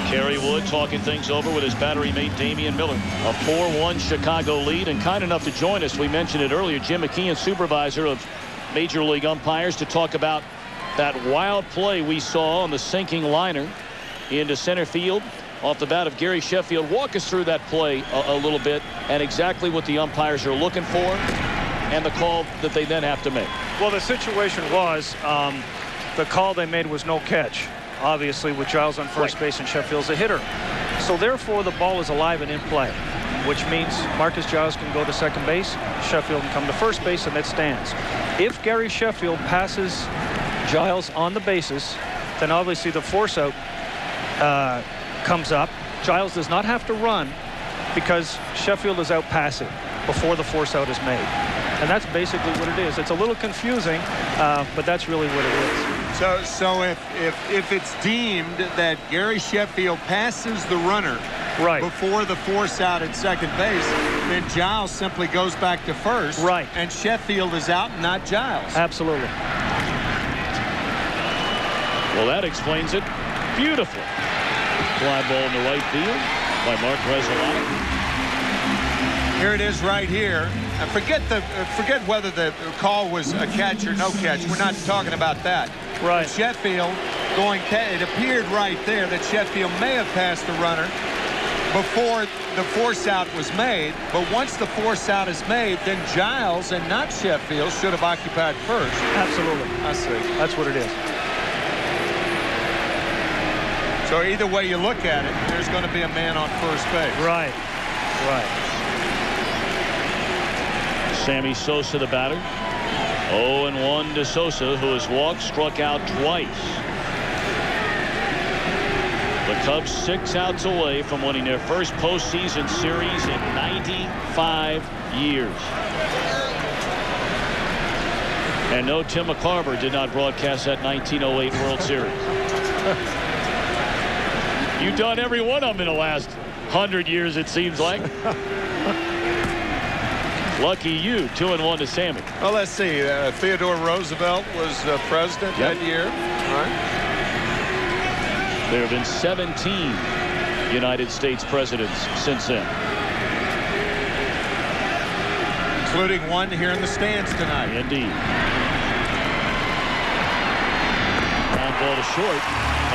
Kerry Wood talking things over with his battery mate Damian Miller. A 4-1 Chicago lead, and kind enough to join us, we mentioned it earlier, Jim McKeon, supervisor of Major League umpires, to talk about that wild play we saw on the sinking liner into center field off the bat of Gary Sheffield. Walk us through that play a little bit and exactly what the umpires are looking for and the call that they then have to make. Well, the situation was the call they made was no catch, obviously, with Giles on first base and Sheffield's a hitter. So therefore the ball is alive and in play, which means Marcus Giles can go to second base, Sheffield can come to first base, and it stands. If Gary Sheffield passes Giles on the bases, then obviously the force out comes up. Giles does not have to run because Sheffield is out passing before the force out is made. And that's basically what it is. It's a little confusing, but that's really what it is. So if it's deemed that Gary Sheffield passes the runner before the force out at second base, then Giles simply goes back to first. Right. And Sheffield is out, not Giles. Absolutely. Well, that explains it beautifully. Fly ball in the right field by Mark Resolano. Here it is right here. Forget whether the call was a catch or no catch. We're not talking about that. Right. Sheffield it appeared right there that Sheffield may have passed the runner before the force out was made. But once the force out is made, then Giles and not Sheffield should have occupied first. Absolutely. I see. That's what it is. So either way you look at it, there's going to be a man on first base. Right. Right. Sammy Sosa, the batter. 0-1 to Sosa, who has walked, struck out twice. The Cubs 6 outs away from winning their first postseason series in 95 years. And no, Tim McCarver did not broadcast that 1908 World Series. You've done every one of them in the last 100 years, it seems like. Lucky you. 2-1 to Sammy. Well, let's see. Theodore Roosevelt was president that year. All right. There have been 17 United States presidents since then, including one here in the stands tonight. Indeed. Ground ball to short.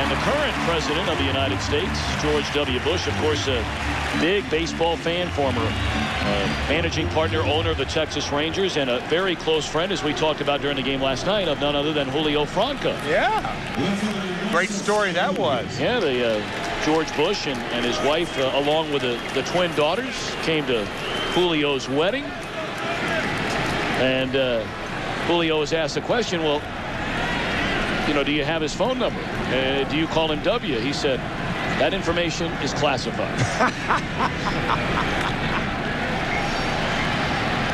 And the current president of the United States, George W. Bush, of course, a big baseball fan, former managing partner, owner of the Texas Rangers, and a very close friend, as we talked about during the game last night, of none other than Julio Franco. Yeah. Great story that was. Yeah, the George Bush and his wife, along with the twin daughters, came to Julio's wedding. And Julio was asked the question, well, you know, do you have his phone number? Do you call him W? He said, that information is classified.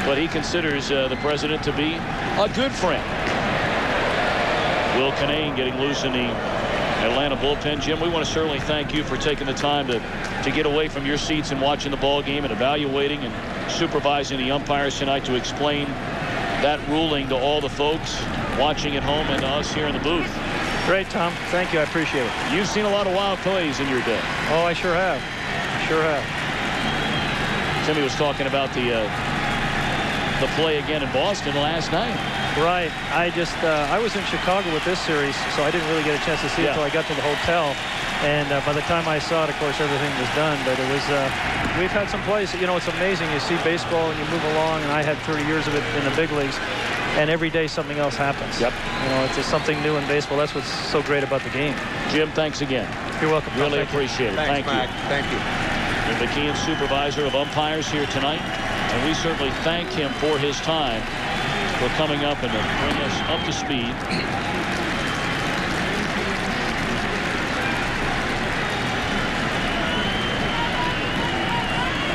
But he considers the president to be a good friend. Will Kinane getting loose in the Atlanta bullpen. Jim, we want to certainly thank you for taking the time to get away from your seats and watching the ball game and evaluating and supervising the umpires tonight to explain that ruling to all the folks watching at home and to us here in the booth. Great, Tom. Thank you. I appreciate it. You've seen a lot of wild plays in your day. Oh, I sure have. Sure have. Timmy was talking about the play again in Boston last night. Right. I was in Chicago with this series, so I didn't really get a chance to see it until I got to the hotel. And by the time I saw it, of course, everything was done. But it was, we've had some plays. You know, it's amazing. You see baseball and you move along, and I had 30 years of it in the big leagues. And every day something else happens. Yep. You know, it's just something new in baseball. That's what's so great about the game. Jim, thanks again. You're welcome. Really appreciate it. Thank you. Thank you. The McKeon, supervisor of umpires, here tonight. And we certainly thank him for his time, for coming up and to bring us up to speed.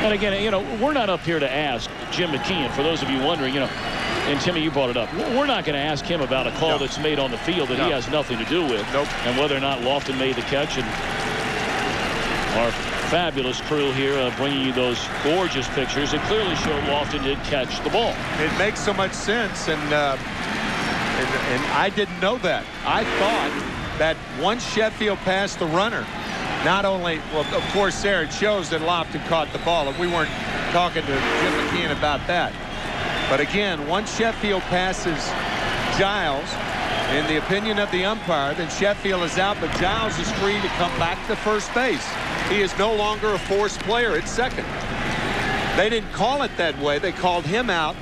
And again, you know, we're not up here to ask Jim McKeon, for those of you wondering, you know, and Timmy, you brought it up. We're not going to ask him about a call that's made on the field that he has nothing to do with. And whether or not Lofton made the catch. And our fabulous crew here bringing you those gorgeous pictures. It clearly showed Lofton did catch the ball. It makes so much sense, and I didn't know that. I thought that once Sheffield passed the runner, not only, well, of course, there it shows that Lofton caught the ball, and we weren't talking to Jim McKeon about that. But again, once Sheffield passes Giles, in the opinion of the umpire, then Sheffield is out, but Giles is free to come back to first base. He is no longer a forced player at second. They didn't call it that way. They called him out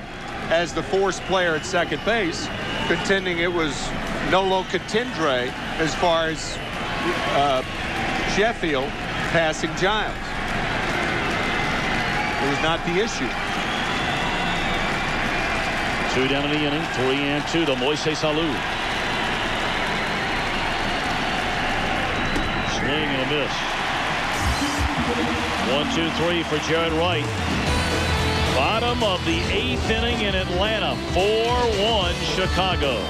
as the forced player at second base, contending it was nolo contendere as far as Sheffield passing Giles. It was not the issue. 2 down in the inning, 3-2 to Moises Alou. Swing and a miss. 1-2-3 for Jared Wright. Bottom of the 8th inning in Atlanta. 4-1 Chicago.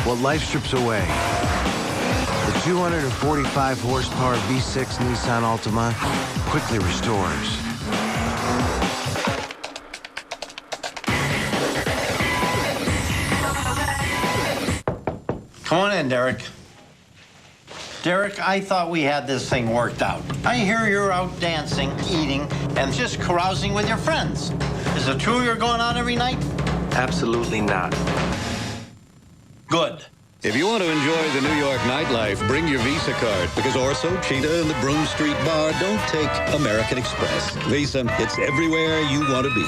What life strips away. The 245 horsepower V6 Nissan Altima quickly restores. Come on in, Derek. Derek, I thought we had this thing worked out. I hear you're out dancing, eating, and just carousing with your friends. Is it true you're going out every night? Absolutely not. Good. If you want to enjoy the New York nightlife, bring your Visa card, because Orso, Cheetah, and the Broom Street Bar don't take American Express. Visa, it's everywhere you want to be.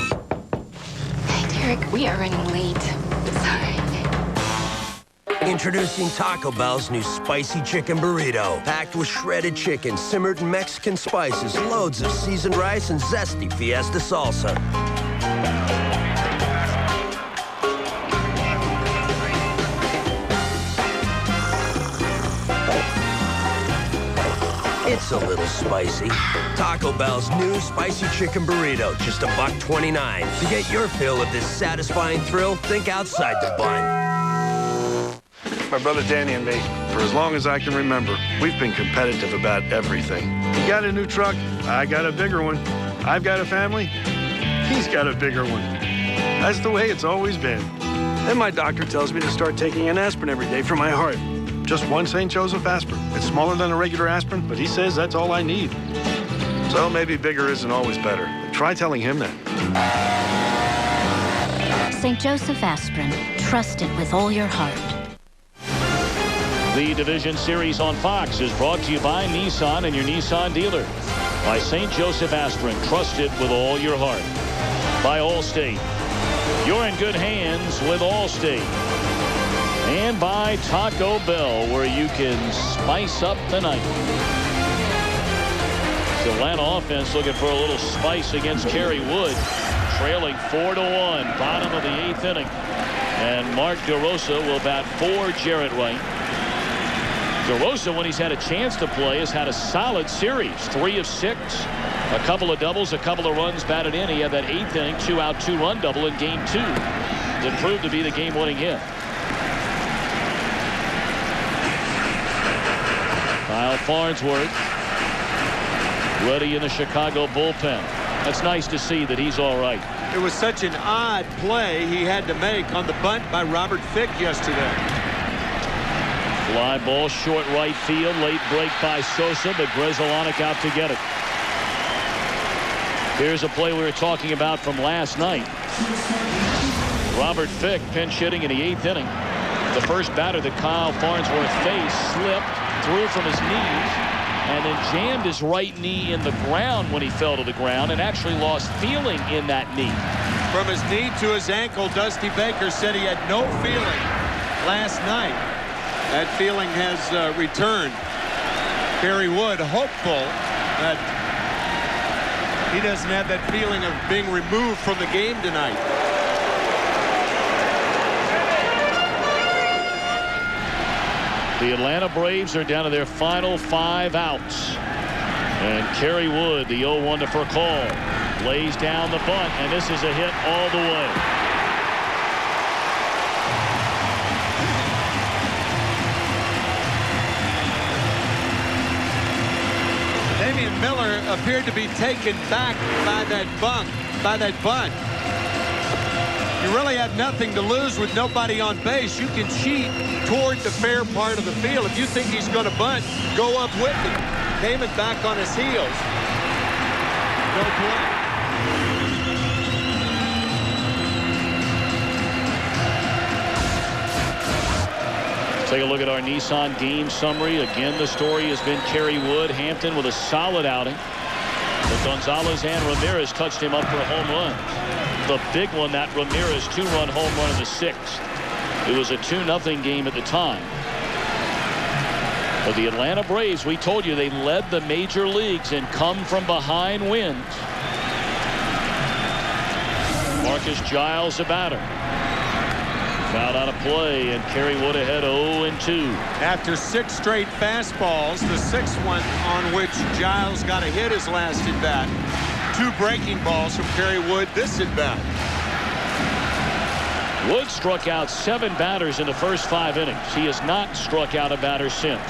Hey, Derek, we are running late. Sorry. Introducing Taco Bell's new spicy chicken burrito. Packed with shredded chicken, simmered in Mexican spices, loads of seasoned rice, and zesty fiesta salsa. It's a little spicy. Taco Bell's new spicy chicken burrito, just $1.29. To get your fill of this satisfying thrill, think outside the bun. My brother Danny and me, for as long as I can remember, we've been competitive about everything. He got a new truck, I got a bigger one. I've got a family, he's got a bigger one. That's the way it's always been. Then my doctor tells me to start taking an aspirin every day for my heart. Just one St. Joseph aspirin. It's smaller than a regular aspirin, but he says that's all I need. So maybe bigger isn't always better. Try telling him that. St. Joseph aspirin. Trust it with all your heart. The Division Series on Fox is brought to you by Nissan and your Nissan dealer. By St. Joseph aspirin. Trust it with all your heart. By ALLSTATE. You're in good hands with ALLSTATE. And by Taco Bell, where you can spice up the night. The Atlanta offense looking for a little spice against Kerry Wood. Trailing 4-1, bottom of the 8th inning. And Mark DeRosa will bat for Jared Wright. DeRosa, when he's had a chance to play, has had a solid series. 3 of 6. A couple of doubles, a couple of runs batted in. He had that 8th inning, 2-out, 2-run double in Game 2. That proved to be the game-winning hit. Kyle Farnsworth ready in the Chicago bullpen. That's nice to see that he's all right. It was such an odd play he had to make on the bunt by Robert Fick yesterday. Fly ball short right field. Late break by Sosa, but Grzelcyk out to get it. Here's a play we were talking about from last night. Robert Fick pinch hitting in the 8th inning. The first batter that Kyle Farnsworth faced slipped, threw from his knees, and then jammed his right knee in the ground when he fell to the ground and actually lost feeling in that knee. From his knee to his ankle, Dusty Baker said he had no feeling last night. That feeling has returned. Kerry Wood hopeful that he doesn't have that feeling of being removed from the game tonight. The Atlanta Braves are down to their final 5 outs. And Kerry Wood, the 0-1 to Furcal, lays down the bunt, and this is a hit all the way. Damian Miller appeared to be taken back by that bunt. You really have nothing to lose with nobody on base. You can cheat toward the fair part of the field. If you think he's going to bunt, go up with him. Damon back on his heels. No play. Take a look at our Nissan game summary. Again, the story has been Kerry Wood. Hampton with a solid outing. But Gonzalez and Ramirez touched him up for a home run. The big one, that Ramirez 2-run home run in the 6th. It was a 2-0 game at the time. But the Atlanta Braves, we told you, they led the major leagues in come from behind wins. Marcus Giles, a batter. Fouled out of play, and Kerry Wood ahead 0-2. After 6 straight fastballs, the 6th one on which Giles got a hit his last at bat. 2 breaking balls from Kerry Wood this at bat. Wood struck out 7 batters in the first 5 innings. He has not struck out a batter since.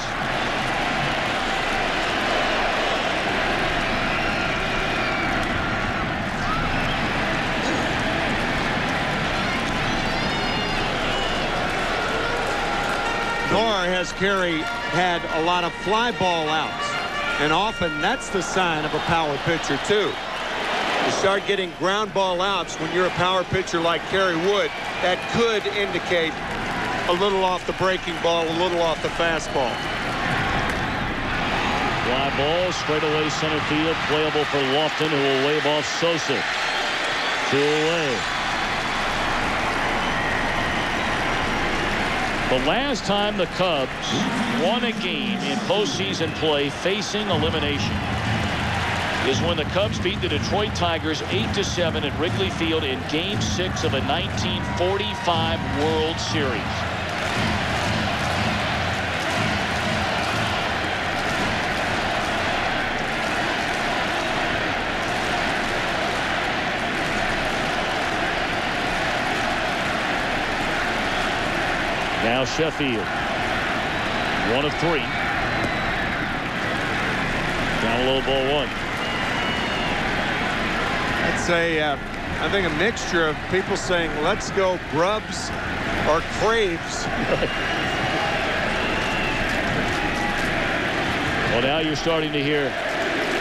Nor has Kerry had a lot of fly ball outs, and often that's the sign of a power pitcher too. You start getting ground ball outs when you're a power pitcher like Kerry Wood. That could indicate a little off the breaking ball, a little off the fastball. Fly ball straight away center field, playable for Lofton, who will wave off Sosa. 2 away. The last time the Cubs won a game in postseason play facing elimination is when the Cubs beat the Detroit Tigers 8-7 at Wrigley Field in Game 6 of a 1945 World Series. Now Sheffield, 1 of 3. Down low, ball 1. I'd say, I think a mixture of people saying, let's go Brubs or Craves. Well, now you're starting to hear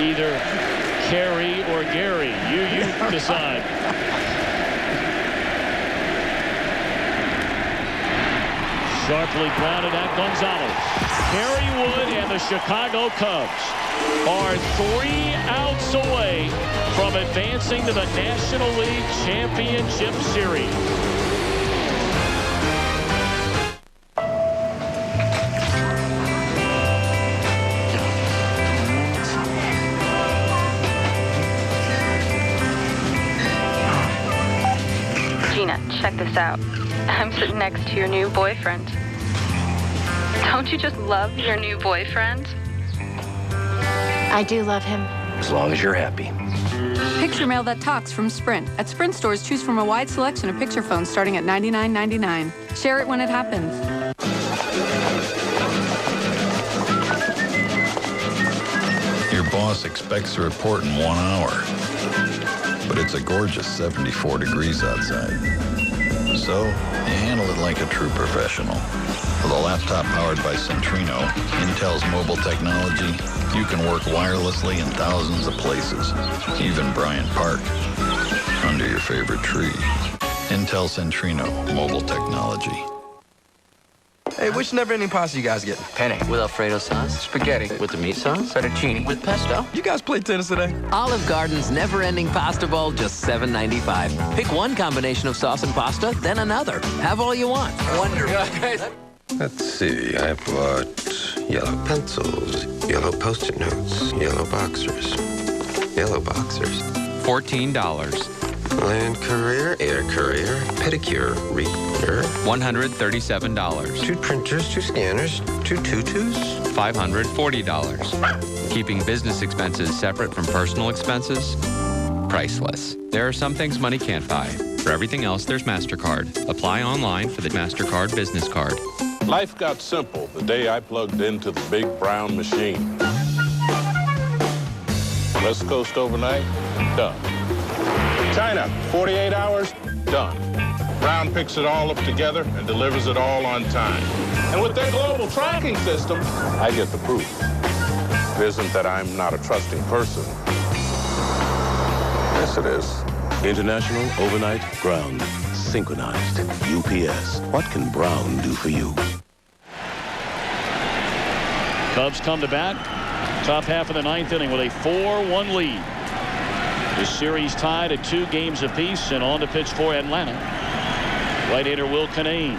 either Kerry or Gary. You decide. Sharply grounded at Gonzalez. Kerry Wood and the Chicago Cubs are 3 outs away from advancing to the National League Championship Series. Gina, check this out. I'm sitting next to your new boyfriend. Don't you just love your new boyfriend? I do love him. As long as you're happy. Picture mail that talks from Sprint. At Sprint stores, choose from a wide selection of picture phones starting at $99.99. Share it when it happens. Your boss expects a report in 1 hour, but it's a gorgeous 74 degrees outside. So, you handle it like a true professional. With a laptop powered by Centrino, Intel's mobile technology, you can work wirelessly in thousands of places, even Bryant Park, under your favorite tree. Intel Centrino mobile technology. Hey, which never-ending pasta you guys getting? Penne with Alfredo sauce. Spaghetti with the meat sauce. Fettuccine with pesto. You guys play tennis today? Olive Garden's never-ending pasta bowl, just $7.95. Pick one combination of sauce and pasta, then another. Have all you want. Wonderful. Let's see, I've got yellow pencils, yellow Post-it notes, yellow boxers, $14. Land courier, air courier, pedicure, reader. $137. 2 printers, 2 scanners, 2 tutus. $540. Keeping business expenses separate from personal expenses? Priceless. There are some things money can't buy. For everything else, there's MasterCard. Apply online for the MasterCard business card. Life got simple the day I plugged into the big brown machine. West Coast overnight, done. China, 48 hours, done. Brown picks it all up together and delivers it all on time. And with their global tracking system, I get the proof. It isn't that I'm not a trusting person. Yes, it is. International Overnight Ground. Synchronized. UPS. What can Brown do for you? Cubs come to bat. Top half of the ninth inning with a 4-1 lead. The series tied at 2 games apiece, and on to pitch for Atlanta. Right-hander Will Kinane.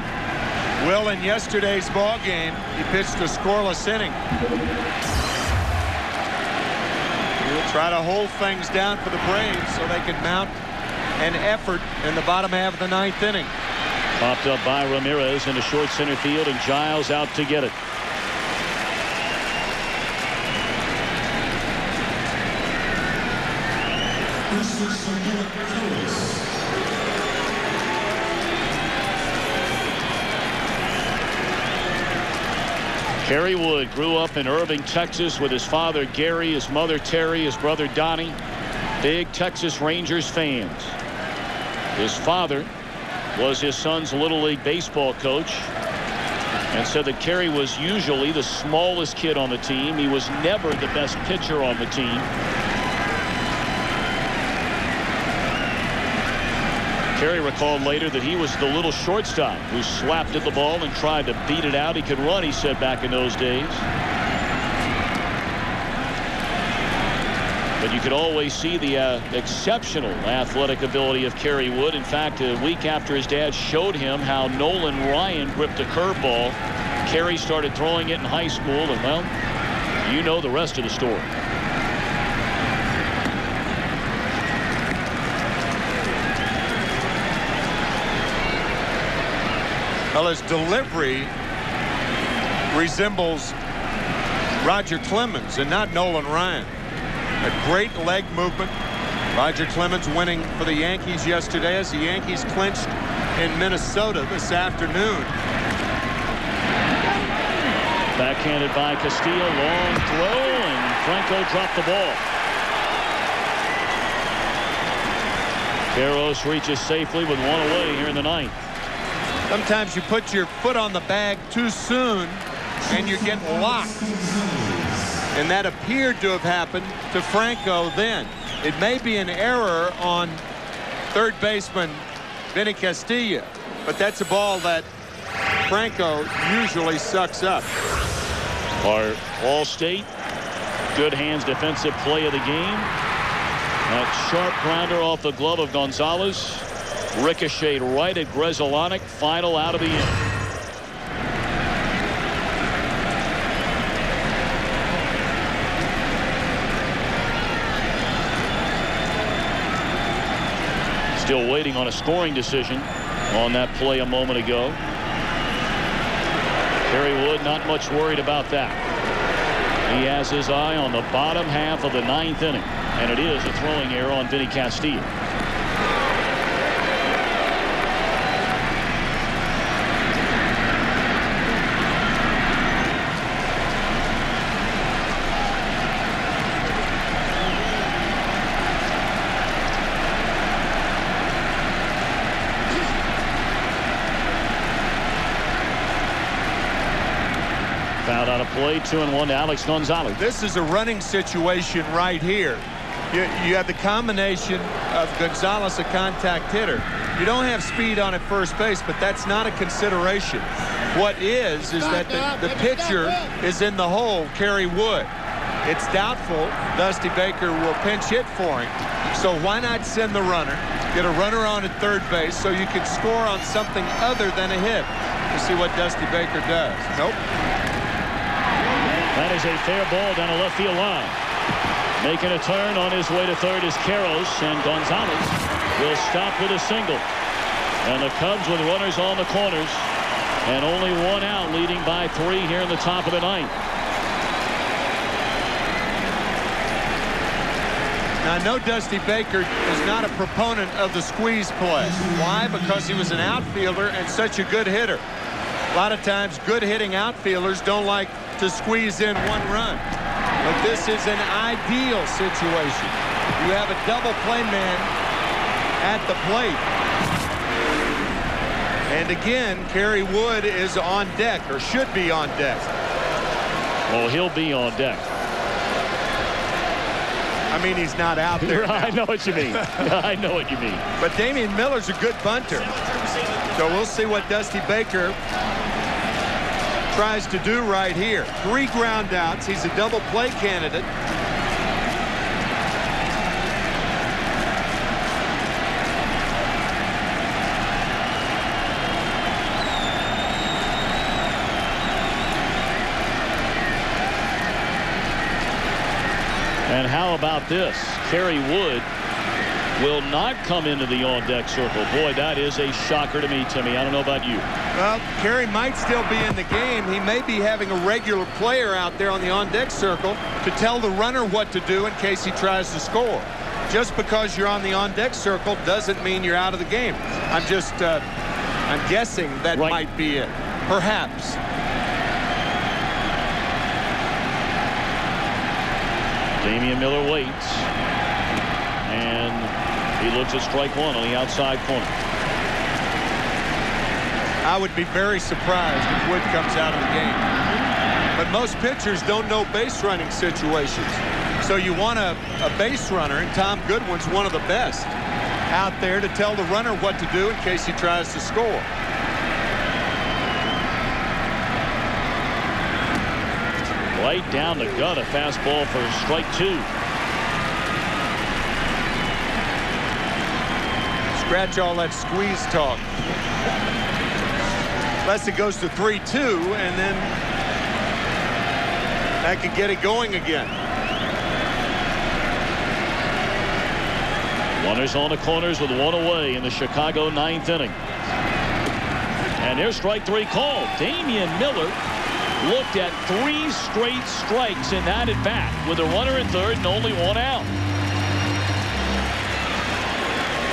Will, in yesterday's ball game, he pitched a scoreless inning. He'll try to hold things down for the Braves so they can mount an effort in the bottom half of the ninth inning. Popped up by Ramirez into short center field, and Giles out to get it. Kerry Wood grew up in Irving, Texas, with his father Gary, his mother Terry, his brother Donnie. Big Texas Rangers fans. His father was his son's Little League baseball coach, and said that Kerry was usually the smallest kid on the team. He was never the best pitcher on the team. Kerry recalled later that he was the little shortstop who slapped at the ball and tried to beat it out. He could run, he said, back in those days. But you could always see the exceptional athletic ability of Kerry Wood. In fact, a week after his dad showed him how Nolan Ryan gripped a curveball, Kerry started throwing it in high school, and, well, you know the rest of the story. Well, his delivery resembles Roger Clemens and not Nolan Ryan. A great leg movement. Roger Clemens winning for the Yankees yesterday as the Yankees clinched in Minnesota this afternoon. Backhanded by Castillo, long throw, and Franco dropped the ball. Karros reaches safely with one away here in the ninth. Sometimes you put your foot on the bag too soon and you get locked. And that appeared to have happened to Franco then. It may be an error on third baseman Vinny Castilla, but that's a ball that Franco usually sucks up. Our All-State good hands defensive play of the game. That sharp grounder off the glove of Gonzalez. Ricocheted right at Grzelcyk. Final out of the inning. Still waiting on a scoring decision on that play a moment ago. Kerry Wood not much worried about that. He has his eye on the bottom half of the ninth inning, and it is a throwing error on Vinny Castilla. Fouled out of play, 2-1 to Alex Gonzalez. This is a running situation right here. You have the combination of Gonzalez, a contact hitter. You don't have speed on at first base, but that's not a consideration. What is that the pitcher is in the hole, Kerry Wood. It's doubtful Dusty Baker will pinch hit for him. So why not send the runner, get a runner on at third base so you can score on something other than a hit? To see what Dusty Baker does. Nope. That is a fair ball down the left field line. Making a turn on his way to third is Karros, and Gonzalez will stop with a single. And the Cubs with runners on the corners, and only one out, leading by 3 here in the top of the ninth. Now, I know Dusty Baker is not a proponent of the squeeze play. Why? Because he was an outfielder and such a good hitter. A lot of times good hitting outfielders don't like to squeeze in one run. But this is an ideal situation. You have a double play man at the plate. And again, Kerry Wood is on deck, or should be on deck. Well, he'll be on deck. I mean, he's not out there. I know what you mean. I know what you mean. But Damian Miller's a good bunter. So we'll see what Dusty Baker tries to do right here. 3 ground outs. He's a double play candidate. And how about this? Kerry Wood will not come into the on-deck circle. Boy, that is a shocker to me, Timmy. I don't know about you. Well, Kerry might still be in the game. He may be having a regular player out there on the on-deck circle to tell the runner what to do in case he tries to score. Just because you're on the on-deck circle doesn't mean you're out of the game. I'm guessing that might be it. Perhaps. Damian Miller waits. And he looks at strike one on the outside corner. I would be very surprised if Wood comes out of the game. But most pitchers don't know base running situations. So you want a base runner, and Tom Goodwin's one of the best out there to tell the runner what to do in case he tries to score. Right down the gut, a fastball for strike 2. Scratch all that squeeze talk. Unless it goes to 3-2, and then that could get it going again. Runners on the corners with 1 away in the Chicago 9th inning. And there's strike 3 called. Damian Miller looked at 3 straight strikes in that at bat with a runner in third and only 1 out.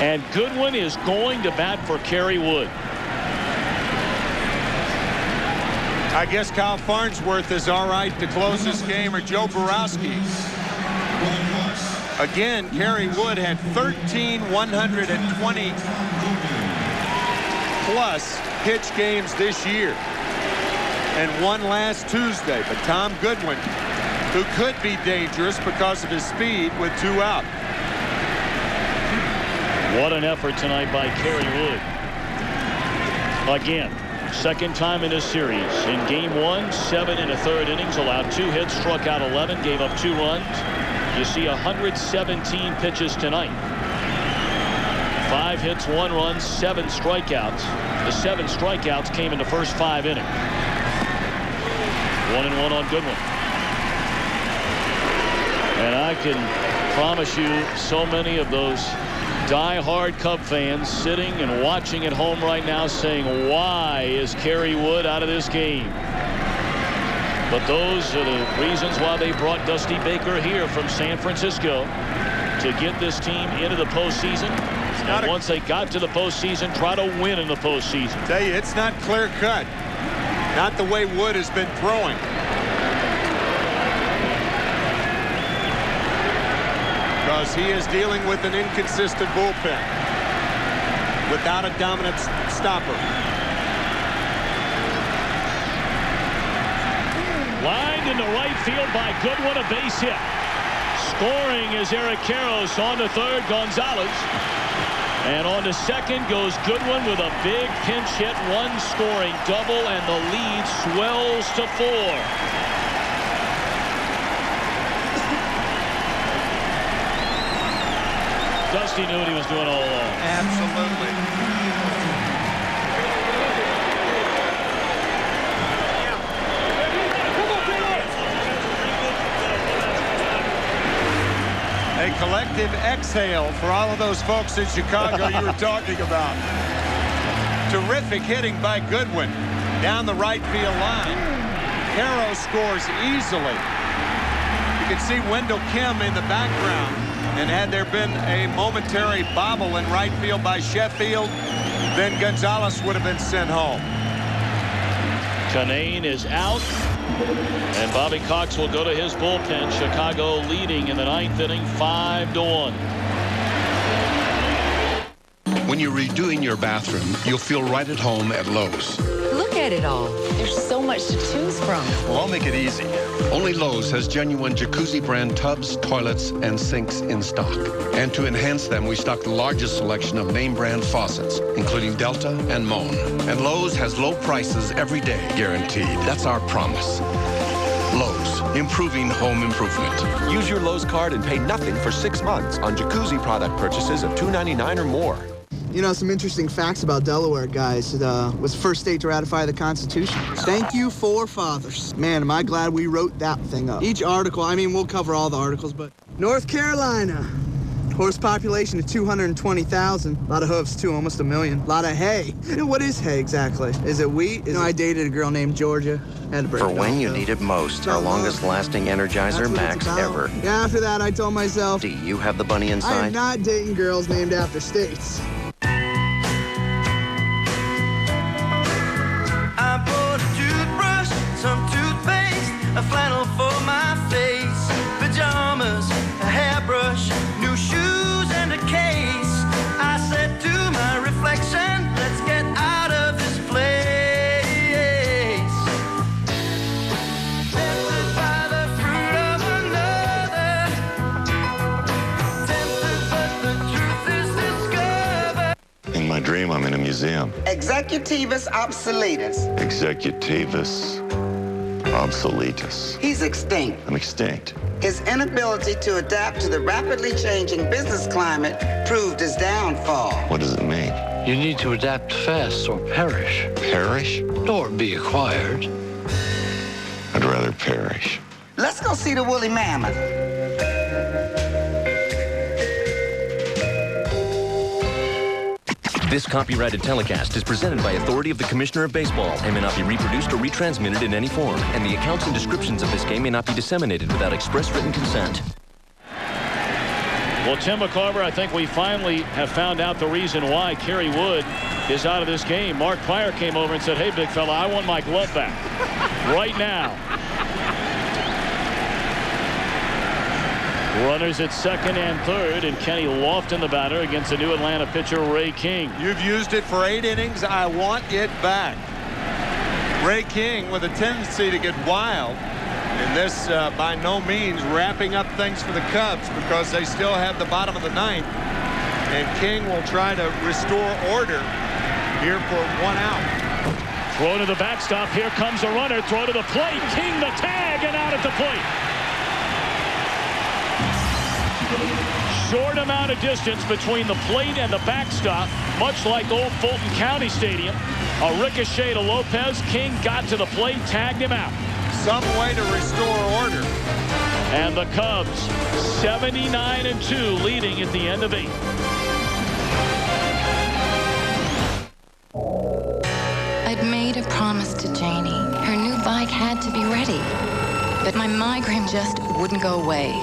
And Goodwin is going to bat for Kerry Wood. I guess Kyle Farnsworth is all right to close this game, or Joe Borowski. Again, Kerry Wood had 13 120-plus pitch games this year, and 1 last Tuesday. But Tom Goodwin, who could be dangerous because of his speed, with 2 out. What an effort tonight by Kerry Wood. Again, second time in this series. In game 1, 7 1/3 innings, allowed 2 hits, struck out 11, gave up 2 runs. You see 117 pitches tonight. 5 hits, 1 run, 7 strikeouts. The 7 strikeouts came in the first 5 innings. 1-1 on Goodwin. And I can promise you so many of those die-hard Cub fans sitting and watching at home right now saying, why is Kerry Wood out of this game? But those are the reasons why they brought Dusty Baker here from San Francisco to get this team into the postseason. And once they got to the postseason, try to win in the postseason. I tell you, it's not clear cut. Not the way Wood has been throwing. Because he is dealing with an inconsistent bullpen without a dominant stopper. Lined into right field by Goodwin, a base hit. Scoring is Eric Karros. On to third, Gonzalez. And on to second goes Goodwin with a big pinch hit, run-scoring double, and the lead swells to 4. Dusty knew what he was doing all along. Absolutely. A collective exhale for all of those folks in Chicago you were talking about. Terrific hitting by Goodwin down the right field line. Karros scores easily. You can see Wendell Kim in the background. And had there been a momentary bobble in right field by Sheffield, then Gonzalez would have been sent home. Canane is out. And Bobby Cox will go to his bullpen. Chicago leading in the 9th inning 5-1. When you're redoing your bathroom, you'll feel right at home at Lowe's. Look at it all. There's so much to choose from. Well, I'll make it easy. Only Lowe's has genuine Jacuzzi brand tubs, toilets, and sinks in stock. And to enhance them, we stock the largest selection of name brand faucets, including Delta and Moan. And Lowe's has low prices every day, guaranteed. That's our promise. Lowe's, improving home improvement. Use your Lowe's card and pay nothing for 6 months on Jacuzzi product purchases of $2.99 or more. You know, some interesting facts about Delaware, guys. It was the first state to ratify the Constitution. Thank you, forefathers. Man, am I glad we wrote that thing up. Each article, I mean, we'll cover all the articles, but North Carolina, horse population of 220,000. A lot of hoofs, too, almost 1 million. A lot of hay. What is hay, exactly? Is it wheat? I dated a girl named Georgia. Had to break For it when off, you though. need it most, our longest-lasting Energizer Max ever. Yeah, after that, I told myself, Do you have the bunny I am inside? not dating girls named after states. I bought a toothbrush, some toothpaste, a flannel for my face, pajamas, a hairbrush, new shoes, and a case. I said to my reflection, let's get out of this place. Tempted by the fruit of another, tempted, but the truth is discovered. In my dream, I'm in a museum. Executivus obsoletus. Executivus obsoletus. He's extinct. I'm extinct. His inability to adapt to the rapidly changing business climate proved his downfall. What does it mean? You need to adapt fast or perish. Perish? Or be acquired. I'd rather perish. Let's go see the woolly mammoth. This copyrighted telecast is presented by authority of the Commissioner of Baseball and may not be reproduced or retransmitted in any form. And the accounts and descriptions of this game may not be disseminated without express written consent. Well, Tim McCarver, I think we finally have found out the reason why Kerry Wood is out of this game. Mark Pryor came over and said, hey, big fella, I want my glove back right now. Runners at second and third, and Kenny Lofton, the batter, against the new Atlanta pitcher, Ray King. You've used it for 8 innings. I want it back. Ray King with a tendency to get wild. And this, by no means, wrapping up things for the Cubs because they still have the bottom of the 9th. And King will try to restore order here for 1 out. Throw to the backstop. Here comes a runner. Throw to the plate. King the tag and out at the plate. Short amount of distance between the plate and the backstop, much like old Fulton County Stadium. A ricochet to Lopez. King got to the plate, tagged him out. Some way to restore order. And the Cubs 79-2 leading at the end of 8. I'd made a promise to Janie. Her new bike had to be ready. But my migraine just wouldn't go away.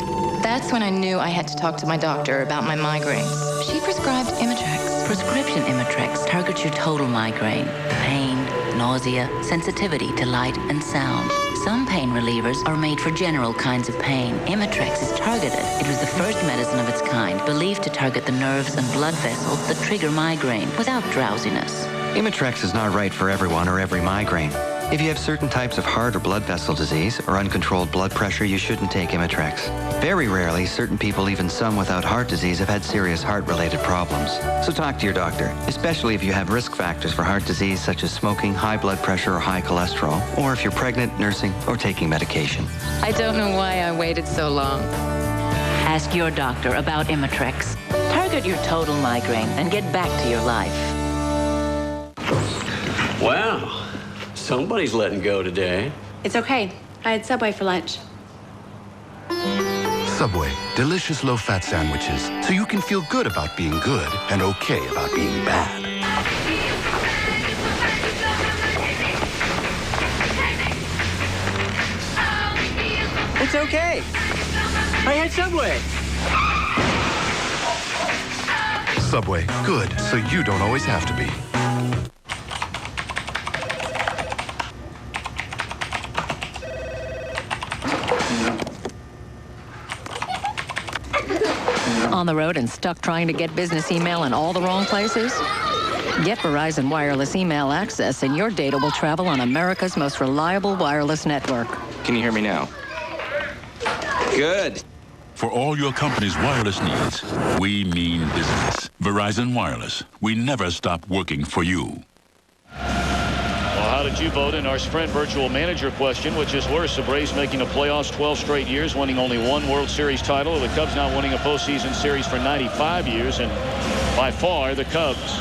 That's when I knew I had to talk to my doctor about my migraines. She prescribed Imitrex. Prescription Imitrex targets your total migraine. Pain, nausea, sensitivity to light and sound. Some pain relievers are made for general kinds of pain. Imitrex is targeted. It was the first medicine of its kind, believed to target the nerves and blood vessels that trigger migraine without drowsiness. Imitrex is not right for everyone or every migraine. If you have certain types of heart or blood vessel disease or uncontrolled blood pressure, you shouldn't take Imitrex. Very rarely, certain people, even some without heart disease, have had serious heart-related problems. So talk to your doctor, especially if you have risk factors for heart disease such as smoking, high blood pressure, or high cholesterol, or if you're pregnant, nursing, or taking medication. I don't know why I waited so long. Ask your doctor about Imitrex. Target your total migraine and get back to your life. Wow. Somebody's letting go today. It's okay. I had Subway for lunch. Subway, delicious low-fat sandwiches, so you can feel good about being good and okay about being bad. It's okay. I had Subway. Subway, good, so you don't always have to be. on the road and stuck trying to get business email in all the wrong places? Get Verizon Wireless Email Access and your data will travel on America's most reliable wireless network. Can you hear me now? Good. For all your company's wireless needs, we mean business. Verizon Wireless. We never stop working for you. Well, how did you vote in our Sprint Virtual Manager question, which is worse, the Braves making the playoffs 12 straight years, winning only one World Series title, or the Cubs not winning a postseason series for 95 years, and by far the Cubs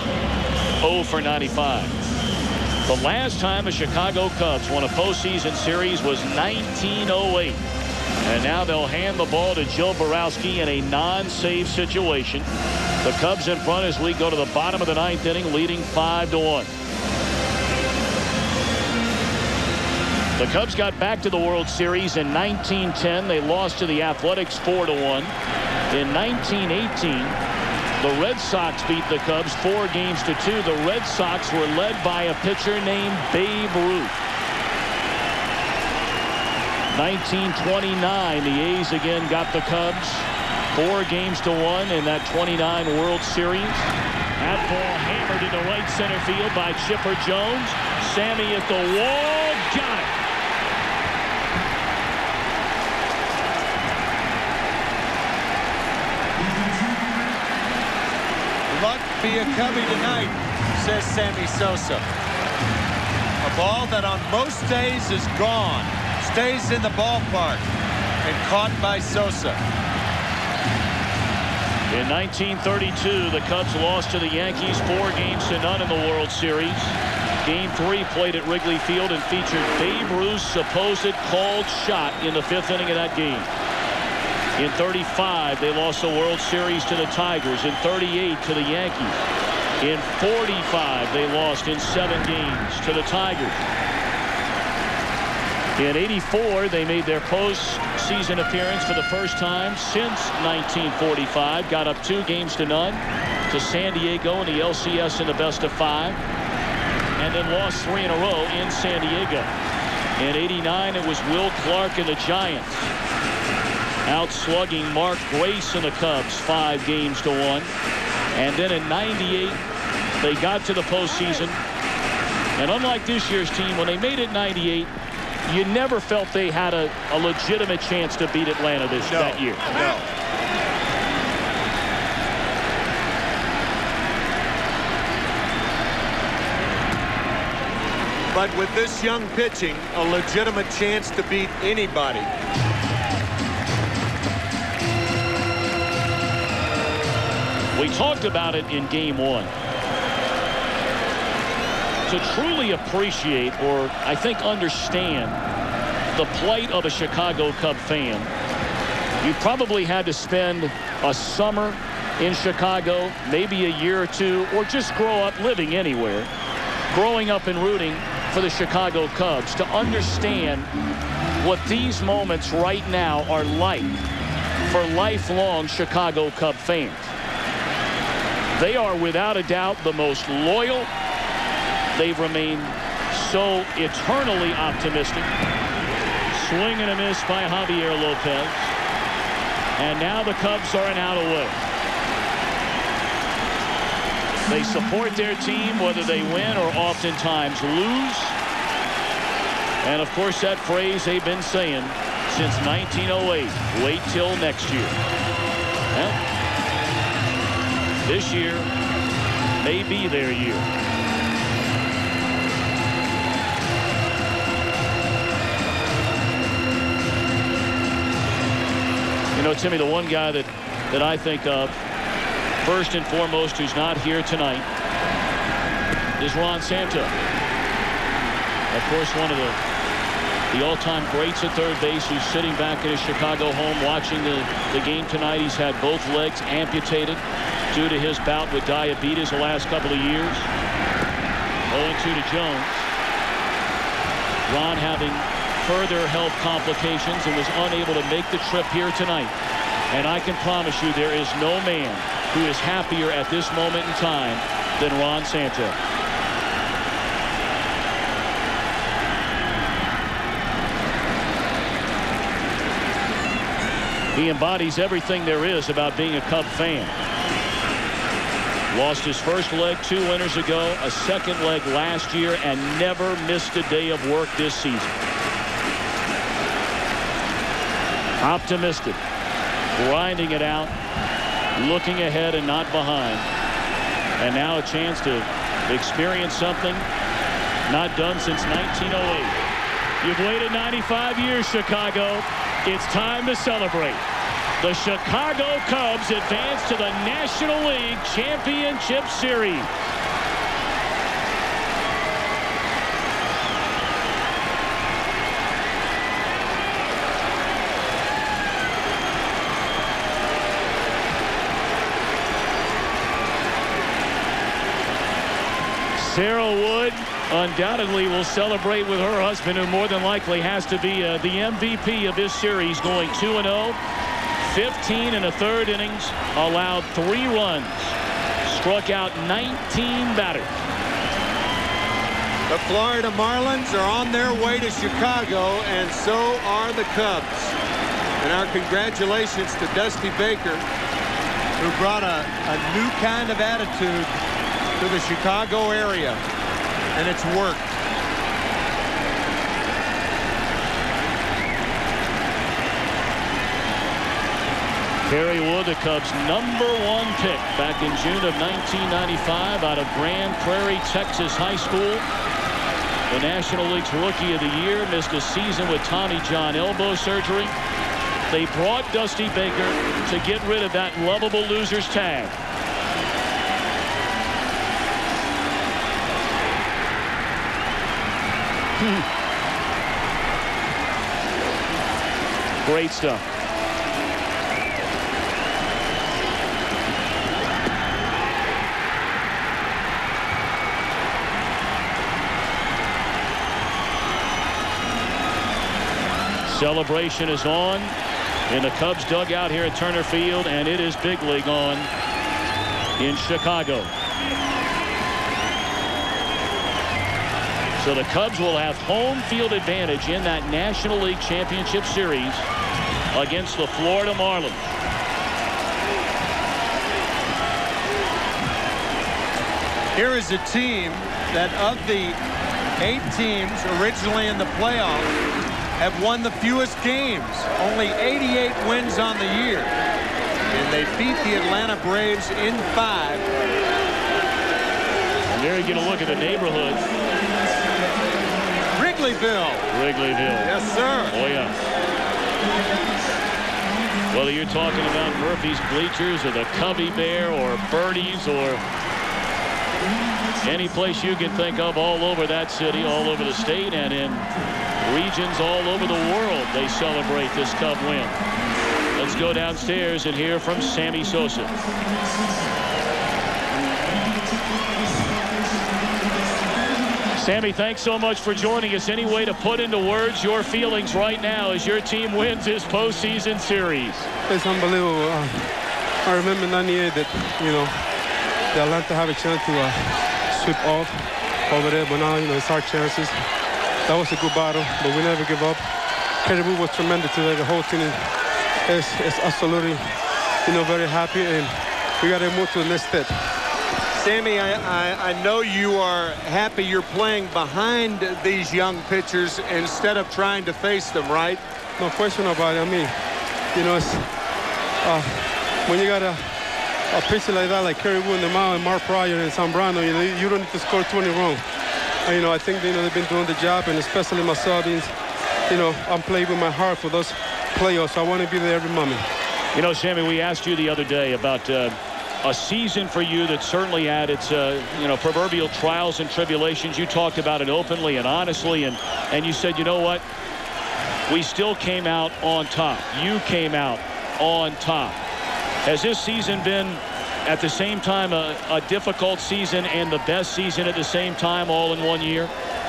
0 for 95. The last time the Chicago Cubs won a postseason series was 1908. And now they'll hand the ball to Joe Borowski in a non-save situation. The Cubs in front as we go to the bottom of the ninth inning, leading 5-1. The Cubs got back to the World Series in 1910. They lost to the Athletics 4-1. In 1918, the Red Sox beat the Cubs 4-2. The Red Sox were led by a pitcher named Babe Ruth. 1929, the A's again got the Cubs 4-1 in that 29 World Series. That ball hammered into right center field by Chipper Jones. Sammy at the wall, got it. Luck be a Cubby tonight, says Sammy Sosa. A ball that on most days is gone. Stays in the ballpark and caught by Sosa. In 1932, the Cubs lost to the Yankees 4-0 in the World Series. Game 3 played at Wrigley Field and featured Babe Ruth's supposed called shot in the 5th inning of that game. In 35, they lost the World Series to the Tigers. In 38, to the Yankees. In 45, they lost in 7 games to the Tigers. In 84, they made their postseason appearance for the first time since 1945. Got up 2-0 to San Diego in the LCS in the best-of-5. And then lost 3 in a row in San Diego. In 89, it was Will Clark and the Giants outslugging Mark Grace and the Cubs 5-1. And then in 98, they got to the postseason. And unlike this year's team, when they made it 98, you never felt they had a legitimate chance to beat Atlanta that year. No. But with this young pitching, a legitimate chance to beat anybody. We talked about it in Game 1. To truly appreciate, or I think understand, the plight of a Chicago Cub fan, you probably had to spend a summer in Chicago, maybe a year or two, or just grow up living anywhere, growing up and rooting for the Chicago Cubs to understand what these moments right now are like for lifelong Chicago Cub fans. They are without a doubt the most loyal. They've remained so eternally optimistic. Swing and a miss by Javier Lopez. And now the Cubs are an out away. They support their team whether they win or oftentimes lose. And of course that phrase they've been saying since 1908, wait till next year. Well, this year may be their year. You know, Timmy, the one guy that I think of first and foremost who's not here tonight is Ron Santo. Of course, one of the all-time greats at third base who's sitting back in his Chicago home watching the game tonight. He's had both legs amputated due to his bout with diabetes the last couple of years. 0-2 to Jones. Ron having further health complications and was unable to make the trip here tonight. And I can promise you there is no man who is happier at this moment in time than Ron Santo. He embodies everything there is about being a Cub fan. Lost his first leg 2 winters ago, a second leg last year, and never missed a day of work this season. Optimistic, grinding it out, looking ahead and not behind. And now a chance to experience something not done since 1908. You've waited 95 years, Chicago. It's time to celebrate. The Chicago Cubs advance to the National League Championship Series. Sarah Wood undoubtedly will celebrate with her husband, who more than likely has to be the MVP of this series, going 2-0. 15 in the third innings, allowed 3 runs, struck out 19 batters. The Florida Marlins are on their way to Chicago, and so are the Cubs. And our congratulations to Dusty Baker, who brought a new kind of attitude to the Chicago area, and it's worked. Kerry Wood, the Cubs' #1 pick back in June of 1995 out of Grand Prairie, Texas High School. The National League's Rookie of the Year, missed a season with Tommy John elbow surgery. They brought Dusty Baker to get rid of that lovable loser's tag. Great stuff. Celebration is on in the Cubs dugout here at Turner Field, and it is big league on in Chicago. So the Cubs will have home field advantage in that National League Championship Series against the Florida Marlins. Here is a team that, of the 8 teams originally in the playoffs, have won the fewest games. Only 88 wins on the year. And they beat the Atlanta Braves in 5. And there you get a look at the neighborhood. Wrigleyville. Wrigleyville. Yes, sir. Oh, yeah. Whether you're talking about Murphy's Bleachers or the Cubby Bear or Birdie's or any place you can think of all over that city, all over the state, and in regions all over the world, they celebrate this Cub win. Let's go downstairs and hear from Sammy Sosa. Sammy, thanks so much for joining us. Any way to put into words your feelings right now as your team wins this postseason series? It's unbelievable. I remember in '98 that, the Atlanta have a chance to sweep off over there, but now, it's our chances. That was a good battle, but we never give up. Kerry Wood was tremendous today. The whole team is absolutely, very happy, and we got to move to the next step. Sammy, I know you are happy you're playing behind these young pitchers instead of trying to face them, right? No question about it. I mean, it's, when you got a pitcher like that, like Kerry Wood in the mound, and Mark Pryor and Zambrano, you don't need to score 20 runs. I think they've been doing the job, and especially myself, I'm playing with my heart for those playoffs. So I want to be there every moment. Sammy, we asked you the other day about a season for you that certainly had its, proverbial trials and tribulations. You talked about it openly and honestly, and you said, you know what? We still came out on top. You came out on top. Has this season been, at the same time, a difficult season and the best season at the same time, all in one year?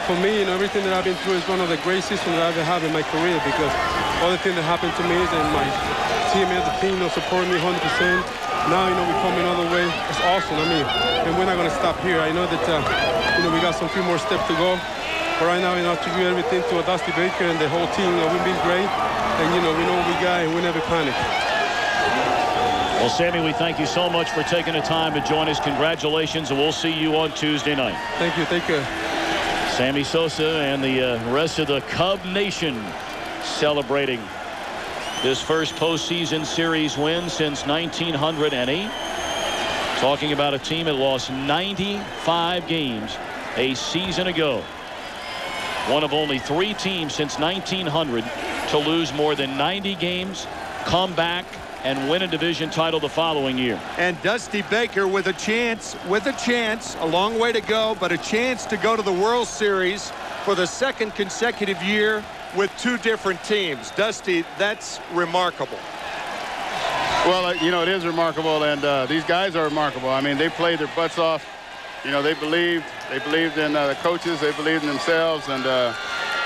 For me, everything that I've been through is one of the great seasons that I've ever had in my career, because all the things that happened to me and my teammates, the team, support me 100%. Now, we're coming all the way. It's awesome. And we're not going to stop here. I know that, we got some few more steps to go. But right now, to do everything to Dusty Baker and the whole team, we've been great. And, you know, we know what we got, and we never panic. Well, Sammy, we thank you so much for taking the time to join us. Congratulations, and we'll see you on Tuesday night. Thank you. Take care. Sammy Sosa and the rest of the Cub Nation celebrating this first postseason series win since 1908. Talking about a team that lost 95 games a season ago. One of only 3 teams since 1900 to lose more than 90 games, come back, and win a division title the following year. And Dusty Baker with a chance, a long way to go, but a chance to go to the World Series for the 2nd consecutive year with 2 different teams. Dusty, that's remarkable. Well, you know, it is remarkable, and these guys are remarkable. I mean, they played their butts off. You know, they believed in the coaches, they believed in themselves, and the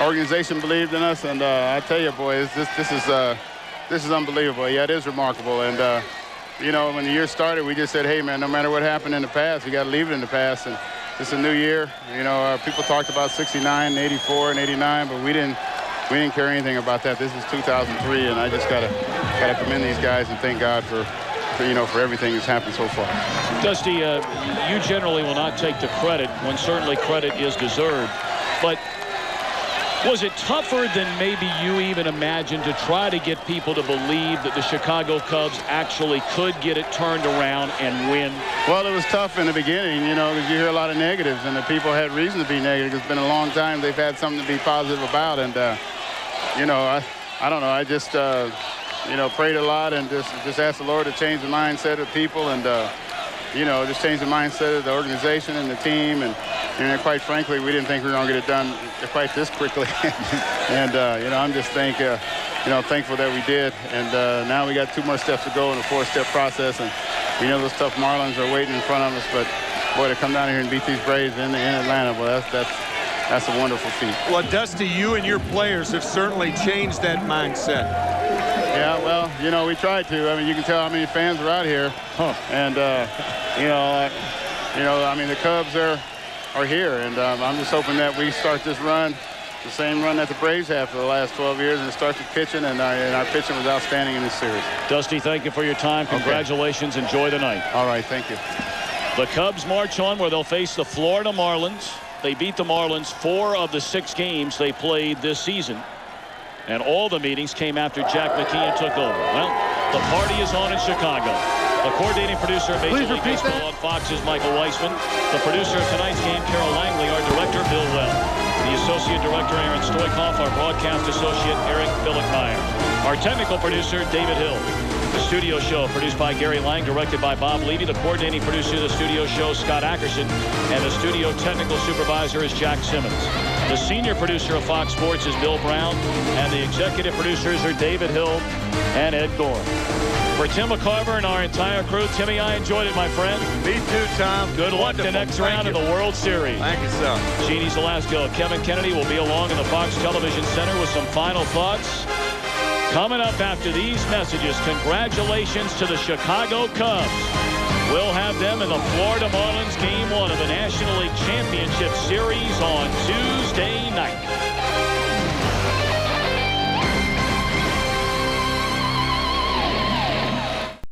organization believed in us. And I tell you, boys, this is unbelievable. Yeah, it is remarkable. And, you know, when the year started, we just said, hey, man, no matter what happened in the past, we got to leave it in the past. And it's a new year. You know, people talked about 69, 84, and 89, but we didn't care anything about that. This is 2003, and I just gotta commend these guys and thank God for everything that's happened so far. Dusty, you generally will not take the credit when certainly credit is deserved, but was it tougher than maybe you even imagined to try to get people to believe that the Chicago Cubs actually could get it turned around and win? Well, it was tough in the beginning, you know, because you hear a lot of negatives, and the people had reason to be negative. It's been a long time they've had something to be positive about, and you know, I don't know. I just you know, prayed a lot and just asked the Lord to change the mindset of people, and you know, just change the mindset of the organization and the team, and quite frankly, we didn't think we were going to get it done quite this quickly. And you know, I'm just thankful that we did. And now we got 2 more steps to go in the 4-step process, and we know those tough Marlins are waiting in front of us. But boy, to come down here and beat these Braves in Atlanta, well, that's a wonderful feat. Well, Dusty, you and your players have certainly changed that mindset. Yeah, well, you know, we tried to. I mean, you can tell how many fans are out here. And you know, I mean, the Cubs are here, and I'm just hoping that we start this run, the same run that the Braves have for the last 12 years, and start the pitching, and our pitching was outstanding in this series. Dusty, thank you for your time. Congratulations. Okay. Enjoy the night. All right, thank you. The Cubs march on where they'll face the Florida Marlins. They beat the Marlins 4 of the 6 games they played this season. And all the meetings came after Jack McKeon took over. Well, the party is on in Chicago. The coordinating producer of Major League Baseball on Fox is Michael Weissman. The producer of tonight's game, Carol Langley. Our director, Bill Well. The associate director, Aaron Stoikoff. Our broadcast associate, Eric Billickmeyer. Our technical producer, David Hill. The studio show produced by Gary Lang, directed by Bob Levy. The coordinating producer of the studio show, Scott Ackerson. And the studio technical supervisor is Jack Simmons. The senior producer of Fox Sports is Bill Brown. And the executive producers are David Hill and Ed Gore. For Tim McCarver and our entire crew, Timmy, I enjoyed it, my friend. Me too, Tom. Good luck the next round of the World Series. Thank you, sir. Jeannie Zelasco, Kevin Kennedy will be along in the Fox Television Center with some final thoughts. Coming up after these messages, congratulations to the Chicago Cubs. We'll have them in the Florida Marlins Game 1 of the National League Championship Series on Tuesday night.